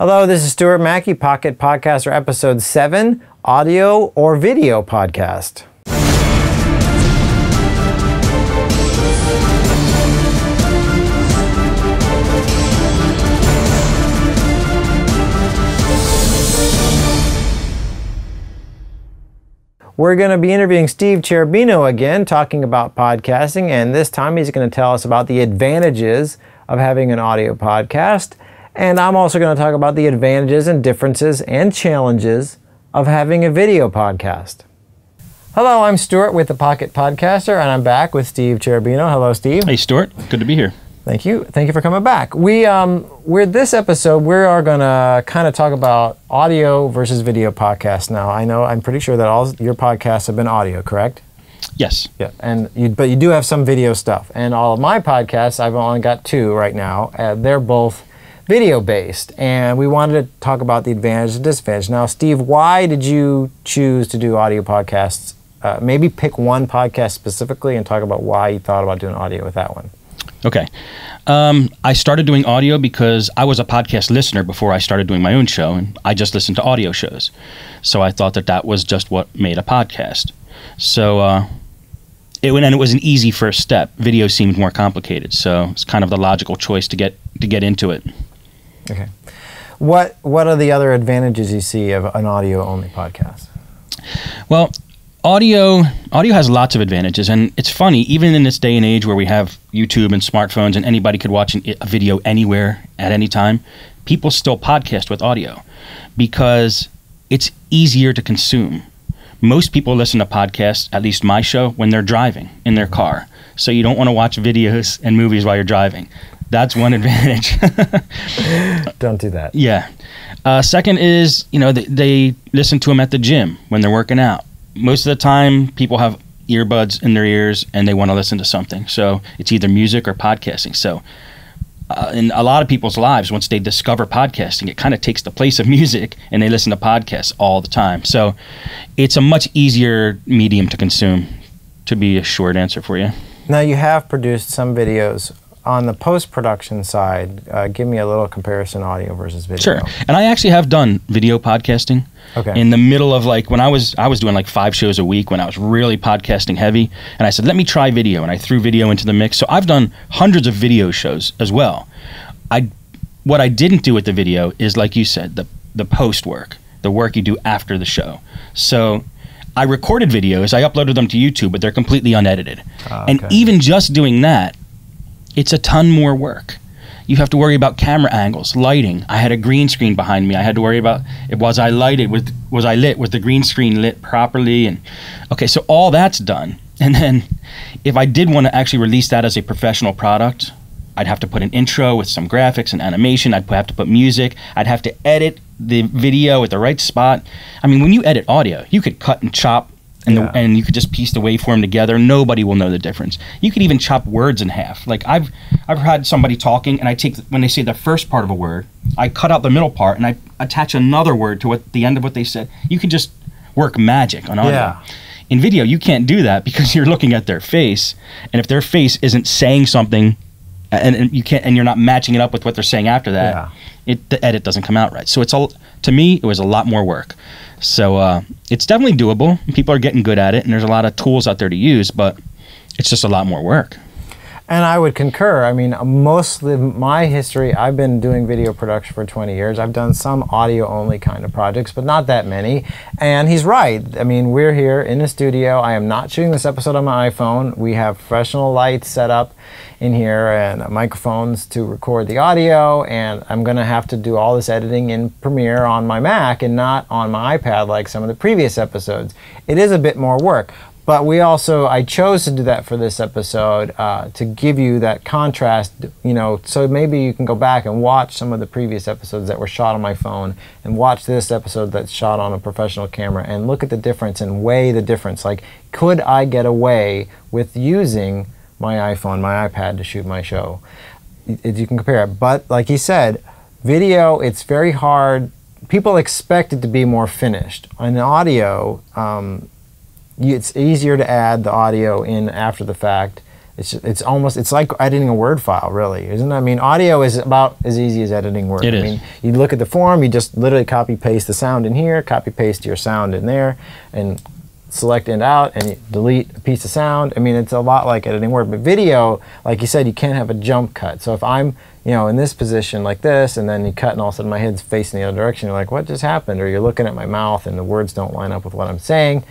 Hello, this is Stuart Mackey, Pocket Podcaster Episode 7, Audio or Video Podcast. We're going to be interviewing Steve Cherubino again, talking about podcasting, and this time he's going to tell us about the advantages of having an audio podcast. And I'm also going to talk about the advantages and differences and challenges of having a video podcast. Hello, I'm Stuart with the Pocket Podcaster, and I'm back with Steve Cherubino. Hello, Steve. Hey, Stuart. Good to be here. Thank you. Thank you for coming back. This episode, we are going to kind of talk about audio versus video podcasts now. I'm pretty sure that all your podcasts have been audio, correct? Yes. Yeah, but you do have some video stuff. And all of my podcasts, I've only got 2 right now. They're both video-based, and we wanted to talk about the advantage and disadvantage. Now, Steve, why did you choose to do audio podcasts? Maybe pick one podcast specifically and talk about why you thought about doing audio with that one. Okay. I started doing audio because I was a podcast listener before I started doing my own show, and I just listened to audio shows. So I thought that was just what made a podcast. So it was an easy first step. Video seemed more complicated, so it's kind of the logical choice to get into it. Okay. What are the other advantages you see of an audio-only podcast? Well, audio has lots of advantages, and it's funny, even in this day and age where we have YouTube and smartphones and anybody could watch a video anywhere at any time, people still podcast with audio because it's easier to consume. Most people listen to podcasts, at least my show, when they're driving in their car. So you don't want to watch videos and movies while you're driving. That's one advantage. Don't do that. Yeah. Second is, they listen to them at the gym when they're working out. Most of the time, people have earbuds in their ears and they want to listen to something. So it's either music or podcasting. So in a lot of people's lives, once they discover podcasting, it kind of takes the place of music and they listen to podcasts all the time. So it's a much easier medium to consume, to be a short answer for you. Now, you have produced some videos. On the post-production side, give me a little comparison, audio versus video. Sure. And I actually have done video podcasting. Okay. In the middle of when I was doing 5 shows a week when I was really podcasting heavy, and I said, let me try video, and I threw video into the mix. So I've done hundreds of video shows as well. What I didn't do with the video is, like you said, the post work, the work you do after the show. So I recorded videos, I uploaded them to YouTube, but they're completely unedited. Okay. And even just doing that, it's a ton more work. You have to worry about camera angles, lighting. I had a green screen behind me. I had to worry about was I lit? Was the green screen lit properly? And okay, so all that's done. And then if I did want to actually release that as a professional product, I'd have to put an intro with some graphics and animation. I'd have to put music. I'd have to edit the video at the right spot. I mean, when you edit audio, you could cut and chop and you could just piece the waveform together. Nobody will know the difference. You could even chop words in half. Like I've had somebody talking, and when they say the first part of a word, I cut out the middle part and I attach another word to the end of what they said. You could just work magic on audio. Yeah. In video, you can't do that because you're looking at their face, and if their face isn't saying something, and you're not matching it up with what they're saying after that, the edit doesn't come out right. So to me, it was a lot more work. So it's definitely doable. People are getting good at it, and there's a lot of tools out there to use, but it's just a lot more work. And I would concur. I mean, most of my history, I've been doing video production for 20 years. I've done some audio-only kind of projects, but not that many. And he's right. I mean, we're here in the studio. I am not shooting this episode on my iPhone. We have professional lights set up in here and microphones to record the audio, and I'm going to have to do all this editing in Premiere on my Mac and not on my iPad like some of the previous episodes. It is a bit more work. But I chose to do that for this episode to give you that contrast, so maybe you can go back and watch some of the previous episodes that were shot on my phone and watch this episode that's shot on a professional camera and look at the difference and weigh the difference. Like, could I get away with using my iPhone, my iPad to shoot my show? You can compare it. But like you said, video, it's very hard. People expect it to be more finished. In audio, it's easier to add the audio in after the fact It's like editing a Word file, really, isn't it? I mean, audio is about as easy as editing Word. It is. I mean, you look at the form, you just literally copy paste the sound in here, copy paste your sound in there, and select in out, and you delete a piece of sound. I mean, it's a lot like editing Word. But video, like you said, you can't have a jump cut. So if I'm, in this position like this, and then you cut, and all of a sudden my head's facing the other direction, you're like, what just happened? Or you're looking at my mouth, and the words don't line up with what I'm saying.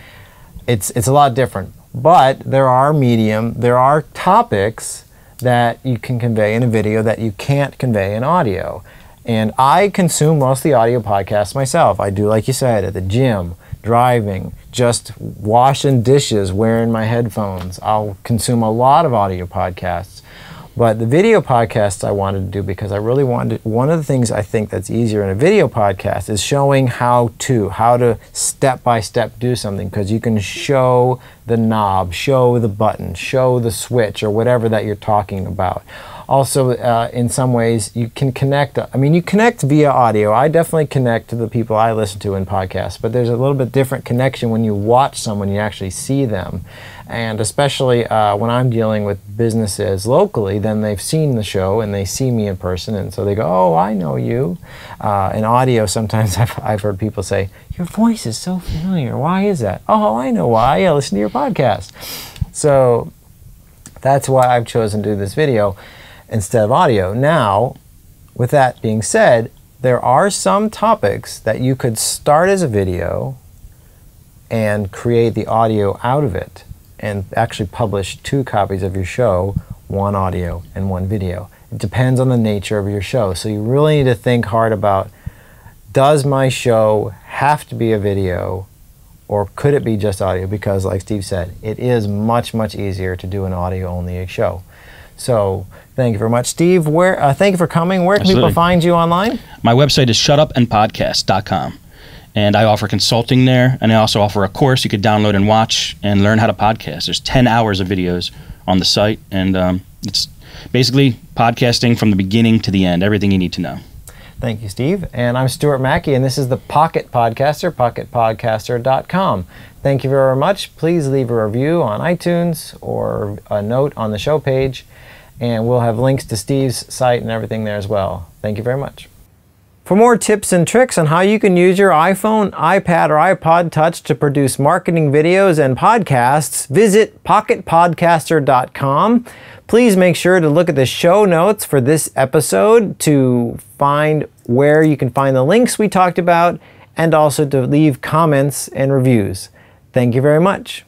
It's a lot different. But there are topics that you can convey in a video that you can't convey in audio. And I consume most of the audio podcasts myself. I do, like you said, at the gym, driving, just washing dishes, wearing my headphones. I'll consume a lot of audio podcasts. But the video podcasts I wanted to do because I really wanted, one of the things I think that's easier in a video podcast is showing how to step by step do something, because you can show the knob, show the button, show the switch, or whatever that you're talking about. Also, in some ways, you can connect. I mean, you connect via audio. I definitely connect to the people I listen to in podcasts, but there's a little bit different connection when you watch someone, you actually see them. And especially when I'm dealing with businesses locally, then they've seen the show and they see me in person, and so they go, oh, I know you. In audio, sometimes I've heard people say, your voice is so familiar. Why is that? Oh, I know why. I listen to your podcast. So that's why I've chosen to do this video instead of audio. Now, with that being said, there are some topics that you could start as a video and create the audio out of it, and actually publish 2 copies of your show, 1 audio and 1 video. It depends on the nature of your show. So you really need to think hard about, does my show have to be a video, or could it be just audio? Because like Steve said, it is much, much easier to do an audio-only show. So thank you very much. Steve, thank you for coming. Where can people find you online? My website is shutupandpodcast.com. And I offer consulting there, and I also offer a course you could download and watch and learn how to podcast. There's 10 hours of videos on the site, and it's basically podcasting from the beginning to the end, everything you need to know. Thank you, Steve. And I'm Stuart Mackey, and this is the Pocket Podcaster, pocketpodcaster.com. Thank you very much. Please leave a review on iTunes or a note on the show page, and we'll have links to Steve's site and everything there as well. Thank you very much. For more tips and tricks on how you can use your iPhone, iPad, or iPod Touch to produce marketing videos and podcasts, visit pocketpodcaster.com. Please make sure to look at the show notes for this episode to find where you can find the links we talked about, and also to leave comments and reviews. Thank you very much.